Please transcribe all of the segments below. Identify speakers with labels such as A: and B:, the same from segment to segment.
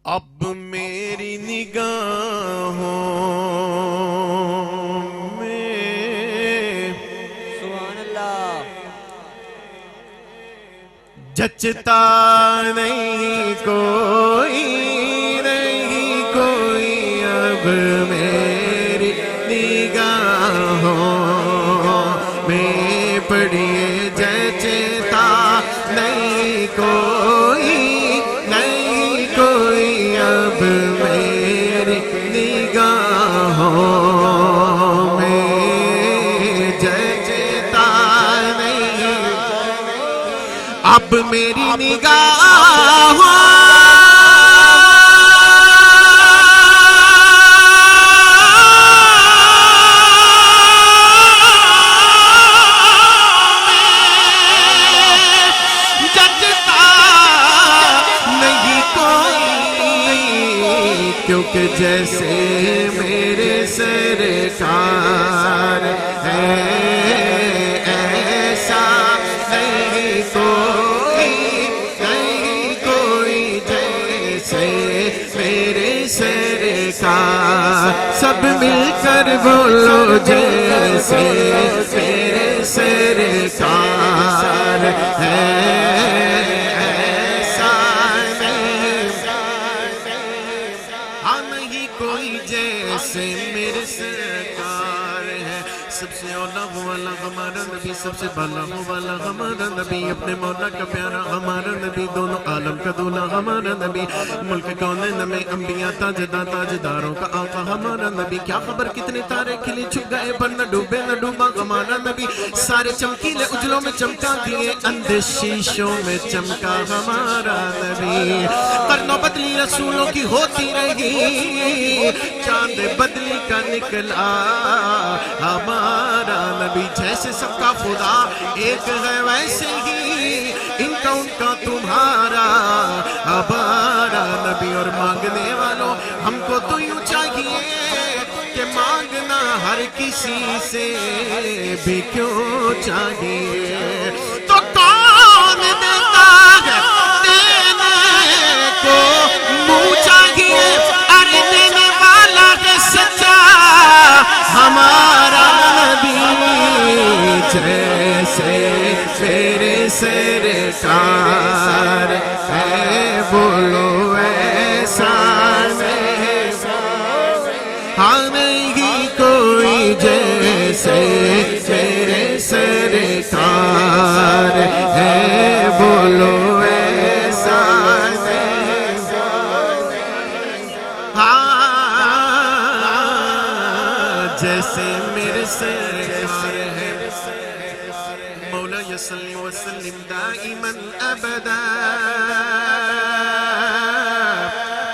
A: اب میری نگاہوں میں
B: سبحان اللہ
A: جچتا نہیں کوئی اب میری نگاہوں میں پڑھیے جچتا نہیں کوئی اب میری نگاہوں میں جچتا نہیں اب میری نگاہوں کیونکہ جیسے میرے سرکار ہے ایسا نہیں کوئی جیسے میرے سرکار سب مل کر بولو جیسے میرے سرکار ہے جیسے میرے سرکار ہے سب سے اولا والا ہمارا نبی سب سے بالا والا ہمارا نبی اپنے مولا کا پیارا ہمارا نبی دونوں عالم کا دولا ہمارا نبی ملک کونین میں انبیاء تاجداروں کا آقا ہمارا نبی کیا خبر کتنے تارے کھلے چھپ گئے پر نہ ڈوبے نہ ڈوبا ہمارا نبی سارے چمکیلے اجلوں میں چمکا دیے اندھے شیشوں میں چمکا ہمارا نبی قرنوں بدلی رسولوں کی ہوتی رہی چاند بدلی کا نکلا ہمارا نبی جیسے سب کا خدا ایک ہے ویسے ہی ان کا تمہارا ہمارا نبی اور مانگنے والوں ہم کو تو یوں چاہیے کہ مانگنا ہر کسی سے بھی کیوں چاہیے تو کون دیتا ہے دینے کو منہ چاہیے ارے دینے والا ہے سچا ہمارا نبی جیسے میرے سرکار ہے بولو ایسا نہیں کوئی جیسے میرے سرکار ہے بولو ایسا جیسے میرے سرکار ہے مولا صلی وسلم دائما ابدا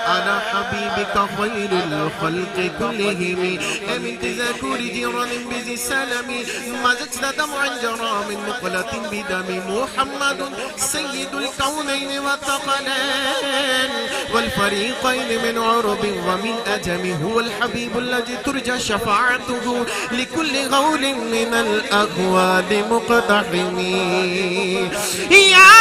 A: على حبيبك خير الخلق كلهم من تذاكر جيران بذي السلام ما زجت دمع جرى من مقلة بدم محمد سيد الكونين والثقلين والفريقين من عرب ومن أجم هو الحبيب الذي ترجى شفاعته لكل غول من الأغوال مقتحم يا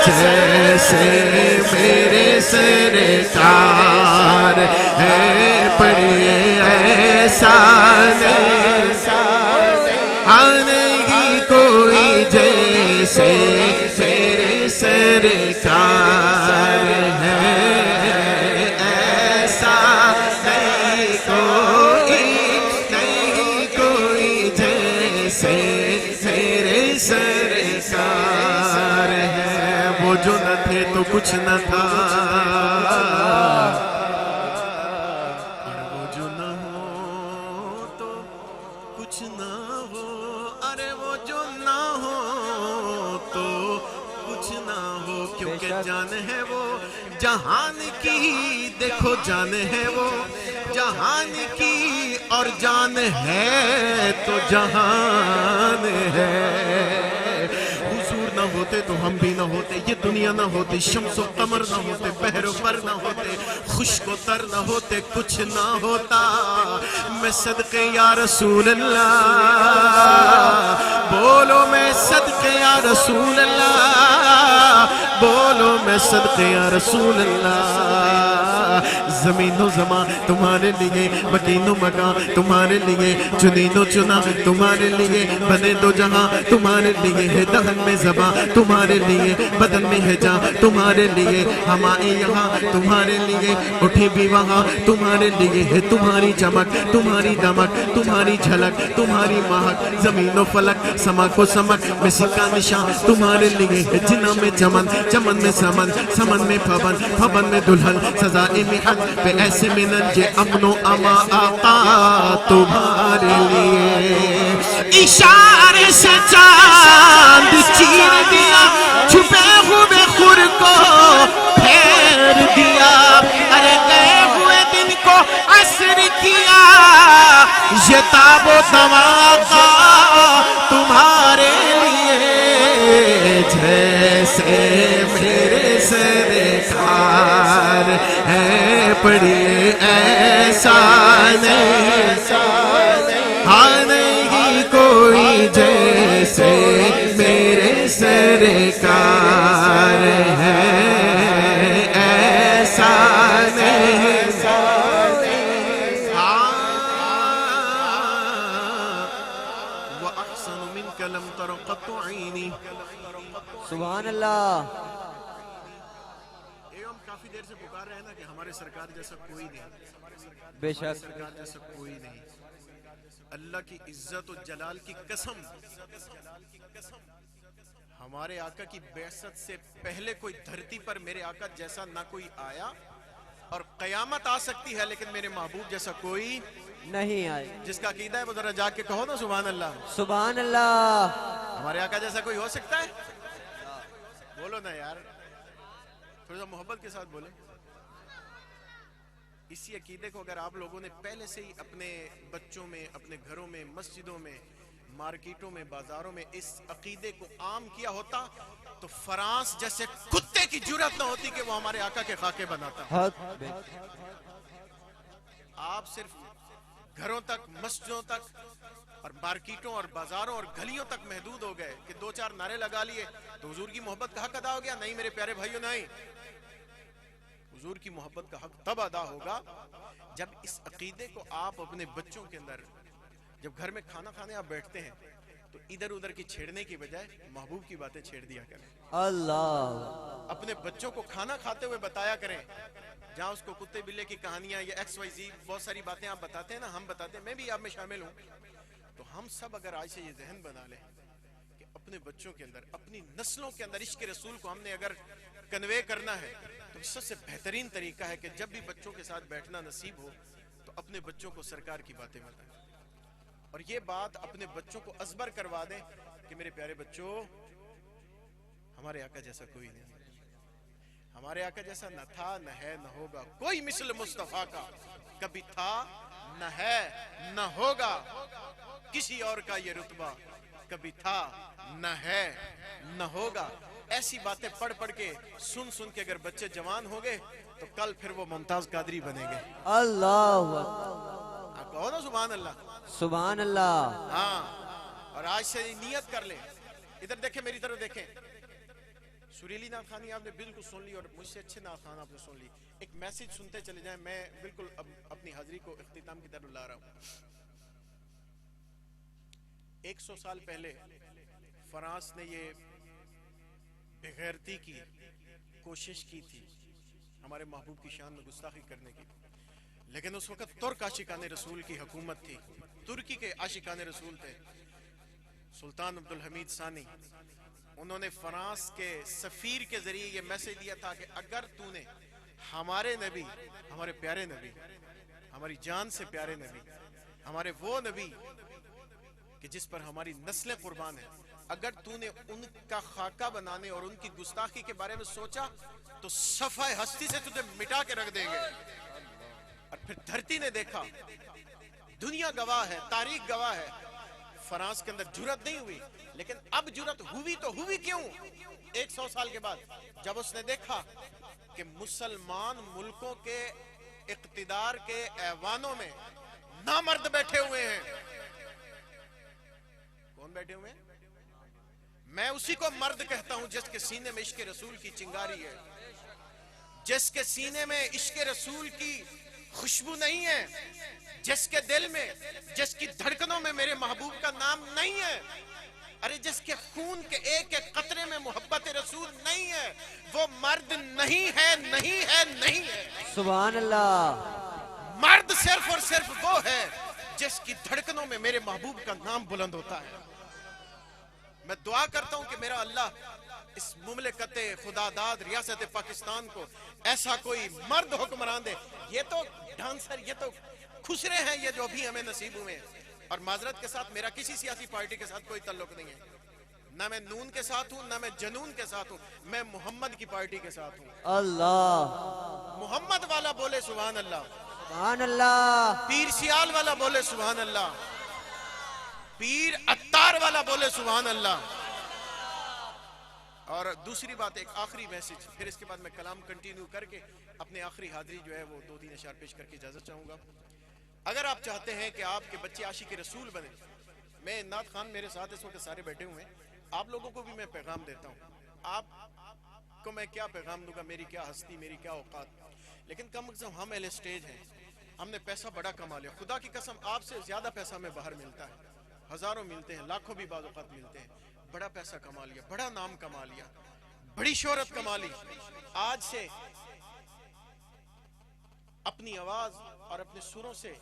A: جیسے میرے سرکار ہے پڑھیے ایسا نہیں کوئی جیسے میرے سرکار ہے ایسا نہیں کوئی جیسے میرے سرکار ہے وہ جو نہ تھے تو کچھ نہ تھا اور وہ جو نہ ہو تو کچھ نہ ہو ارے وہ جو نہ ہو کیونکہ
B: شک۔
A: جان ہے وہ جہان کی، دیکھو جان ہے وہ جہان کی، اور جان ہے تو جہان ہے۔ حضور نہ ہوتے تو ہم بھی نہ ہوتے، یہ دنیا نہ ہوتی، شمس و قمر نہ ہوتے، بحر و بر نہ ہوتے، خشک و تر نہ ہوتے، کچھ نہ ہوتا۔ میں صدقے یا رسول اللہ، بولو میں صدقے یا رسول اللہ، بولو میں صدقے یا رسول اللہ۔ زمین و زمان تمہارے لیے، مکین و مکان تمہارے لیے، چنین و چنا تمہارے لیے، بنے دو جہاں تمہارے لیے ہے، دہن میں زبان تمہارے لیے، بدن میں ہے جان تمہارے لیے، ہم آئے یہاں تمہارے لیے، اٹھے بھی وہاں تمہارے لیے ہے، تمہاری چمک تمہاری دمک تمہاری جھلک تمہاری مہک، زمین و فلک سمک و سمک میں سکہ نشان تمہارے لیے ہے، جنہ میں چمن چمن میں سمن سمن میں پھبن پھبن میں دلہن، سزائے محن پہ ایسے میں ننجے امن و اما آقا تمہارے لیے۔ اشارے سے چاند چیر دیا، چھپے ہوئے خور کو پھیر دیا، ارے گئے ہوئے دن کو عصر کیا، یہ تاب و تواقع تمہارے لیے، جیسے میرے سرکار ہے پڑھیے ایسا نہیں، ہاں نہیں کوئی جیسے میرے سرکار ہے ایسا نہیں۔ وَأَحْسَنُ مِنْكَ لَمْ تَرَ قَطُّ عَيْنِي۔
B: سبحان اللہ۔
A: ہم کافی دیر سے پکار رہے ہیں نا کہ ہمارے سرکار جیسا کوئی نہیں،
B: بے شک۔
A: سرکار جیسا کوئی نہیں۔ اللہ کی عزت و جلال کی قسم، ہمارے آقا کی بعثت سے پہلے کوئی دھرتی پر میرے آقا جیسا نہ کوئی آیا، اور قیامت آ سکتی ہے لیکن میرے محبوب جیسا کوئی
B: نہیں آئی۔
A: جس کا عقیدہ ہے وہ ذرا جا کے کہو نا سبحان اللہ۔
B: سبحان اللہ۔
A: ہمارے آقا جیسا کوئی ہو سکتا ہے؟ بولو نا یار، تھوڑا سا محبت کے ساتھ بولیں۔ اسی عقیدے کو اگر آپ لوگوں نے پہلے سے ہی اپنے بچوں میں، اپنے گھروں میں، مسجدوں میں، مارکیٹوں میں، بازاروں میں اس عقیدے کو عام کیا ہوتا تو فرانس جیسے کتے کی جرات نہ ہوتی کہ وہ ہمارے آقا کے خاکے بناتا۔
B: حق۔
A: آپ صرف گھروں تک، مسجدوں تک اور مارکیٹوں اور بازاروں اور گلیوں تک محدود ہو گئے کہ دو چار نعرے لگا لیے تو حضور کی محبت کا حق ادا ہو گیا؟ نہیں میرے پیارے بھائیوں، نہیں۔ حضور کی محبت کا حق تب ادا ہوگا جب اس عقیدے کو آپ اپنے بچوں کے اندر، جب گھر میں کھانا کھانے آپ بیٹھتے ہیں تو ادھر ادھر کی چھیڑنے کی بجائے محبوب کی باتیں چھیڑ دیا کریں۔
B: اللہ۔
A: اپنے بچوں کو کھانا کھاتے ہوئے بتایا کریں، جہاں اس کو کتے بلے کی کہانیاں یا ایکس وائی زی بہت ساری باتیں آپ بتاتے ہیں نا، ہم بتاتے ہیں، میں بھی آپ میں شامل ہوں، تو ہم سب اگر آج سے یہ ذہن بنا لیں کہ اپنے بچوں کے اندر، اپنی نسلوں کے اندر عشق رسول کو ہم نے اگر کنوے کرنا ہے تو سب سے بہترین طریقہ ہے کہ جب بھی بچوں کے ساتھ بیٹھنا نصیب ہو تو اپنے بچوں کو سرکار کی باتیں بتائیں، اور یہ بات اپنے بچوں کو ازبر کروا دیں کہ میرے پیارے بچوں، ہمارے آقا جیسا کوئی نہیں، ہمارے آقا جیسا نہ تھا، نہ ہے، نہ ہوگا، کوئی مثل مصطفیٰ کا کبھی تھا، نہ ہے، نہ ہوگا، کسی اور کا یہ رتبہ کبھی تھا، نہ ہے، نہ ہوگا۔ ایسی باتیں پڑھ پڑھ کے، سن سن کے اگر بچے جوان ہو گئے تو کل پھر وہ ممتاز قادری بنیں گے۔
B: اللہ۔
A: آپ کہو نا سبحان اللہ۔
B: سبحان اللہ۔
A: ہاں، اور آج سے نیت کر لیں۔ ادھر دیکھیں، میری طرف دیکھیں، سریلی نعت خوانی آپ نے بالکل سن لی اور مجھ سے اچھے نعت خوان آپ نے سن لی۔ ایک میسج سنتے چلے جائیں، میں بالکل اب اپنی حاضری کو اختتام کی طرف لا رہا ہوں۔ 100 سال پہلے فرانس نے یہ بغیرتی کی کوشش کی تھی ہمارے محبوب کی شان میں گستاخی کرنے کی، لیکن اس وقت ترک عاشقان رسول کی حکومت تھی، ترکی کے عاشقان رسول تھے، سلطان عبدالحمید ثانی۔ انہوں نے فرانس کے سفیر کے ذریعے یہ میسج دیا تھا کہ اگر تو نے ہمارے نبی، ہمارے پیارے نبی، ہماری جان سے پیارے نبی، ہمارے وہ نبی کہ جس پر ہماری نسلیں قربان ہیں، اگر تو نے ان کا خاکہ بنانے اور ان کی گستاخی کے بارے میں سوچا تو صفحہ ہستی سے تجھے مٹا کے رکھ دیں گے. اور پھر دھرتی نے دیکھا، دنیا گواہ ہے، تاریخ گواہ ہے، فرانس کے اندر جرات نہیں ہوئی، لیکن اب جرات ہوئی تو ہوئی کیوں؟ 100 سال کے بعد جب اس نے دیکھا کہ مسلمان ملکوں کے اقتدار کے ایوانوں میں نامرد بیٹھے ہوئے ہیں. کون بیٹھے ہوئے ہیں؟ میں اسی کو مرد کہتا ہوں جس کے سینے میں عشق رسول کی چنگاری ہے، جس کے سینے میں عشق رسول کی خوشبو نہیں ہے، جس کے دل میں، جس کی دھڑکنوں میں میرے محبوب کا نام نہیں ہے. ارے جس کے خون کے ایک ایک قطرے میں محبت رسول نہیں ہے، وہ مرد نہیں ہے، نہیں ہے، نہیں ہے.
B: سبحان اللہ.
A: مرد صرف اور صرف وہ ہے جس کی دھڑکنوں میں میرے محبوب کا نام بلند ہوتا ہے. میں دعا کرتا ہوں کہ میرا اللہ اس مملکت خدا داد ریاست پاکستان کو ایسا کوئی مرد حکمران دے. یہ تو ڈانسر، یہ تو خسرے ہیں یہ جو ابھی ہمیں نصیب ہوئے ہیں. اور معذرت کے ساتھ میرا کسی سیاسی پارٹی کے ساتھ کوئی تعلق نہیں ہے، نہ میں نون کے ساتھ ہوں، نہ میں جنون کے ساتھ ہوں، میں محمد کی پارٹی کے ساتھ ہوں.
B: اللہ.
A: محمد والا بولے سبحان اللہ،
B: سبحان اللہ.
A: پیر سیال والا بولے سبحان اللہ، پیر عطار والا بولے سبحان اللہ. اور دوسری بات، ایک آخری میسج، پھر اس کے بعد میں کلام کنٹینیو کر کے اپنے آخری حاضری جو ہے وہ 2-3 اشعار پیش کر کے اجازت چاہوں گا. اگر آپ چاہتے ہیں کہ آپ کے بچے عاشق رسول بنے، میں نعت خان میرے ساتھ اس وقت سارے بیٹھے ہوئے ہیں، آپ لوگوں کو بھی میں پیغام دیتا ہوں. آپ کو میں کیا پیغام دوں گا، میری کیا ہستی، میری کیا اوقات، لیکن کم از کم ہم اہل اسٹیج ہیں، ہم نے پیسہ بڑا کما لیا. خدا کی قسم آپ سے زیادہ پیسہ ہمیں باہر ملتا ہے، ہزاروں ملتے ہیں، لاکھوں بھی بعض اوقات ملتے ہیں. بڑا پیسہ کما لیا، بڑا نام کما لیا، بڑی شہرت کما لی. آج سے اپنی آواز اور اپنے سروں سے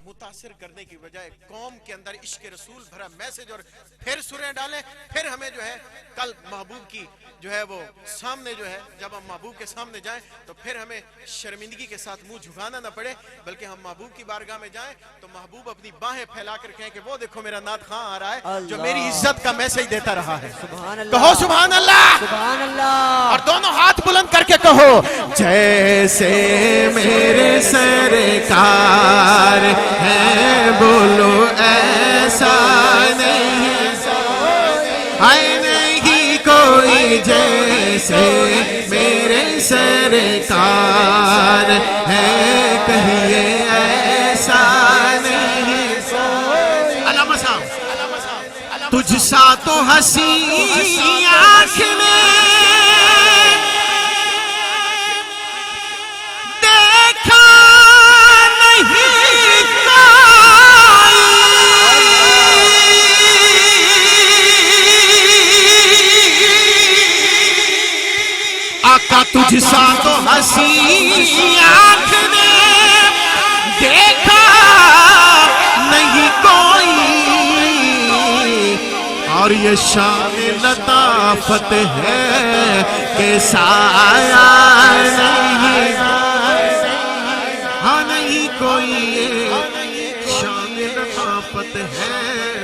A: متاثر کرنے کی بجائے قوم کے اندر عشق رسول بھرا میسج اور پھر سریں ڈالیں، پھر ہمیں جو ہے کل محبوب کی جو ہے وہ سامنے جو ہے جب ہم محبوب کے سامنے جائیں تو پھر ہمیں شرمندگی کے ساتھ منہ جھکانا نہ پڑے، بلکہ ہم محبوب کی بارگاہ میں جائیں تو محبوب اپنی باہیں پھیلا کر کہیں کہ وہ دیکھو میرا نعت خواں آ رہا ہے جو میری عزت کا میسج دیتا رہا ہے.
B: سبحان اللہ.
A: کہو سبحان اللہ.
B: سبحان اللہ.
A: اور دونوں ہاتھ بلند کر کے کہو جیسے میرے سرکار ہے، بولو ایسا نہیں، ہے نہیں کوئی جیسے میرے سرکار ہے، کہیے ایسا نہیں. علامہ صاحب تجھ سا تو ہنسی آنکھ میں دیکھا نہیں آقا، تجھ سا تو ہنسی آنکھ نے دیکھا نہیں کوئی، اور یہ شان لطافت ہے کہ سایہ نہیں، ہاں نہیں کوئی، یہ شان لطافت ہے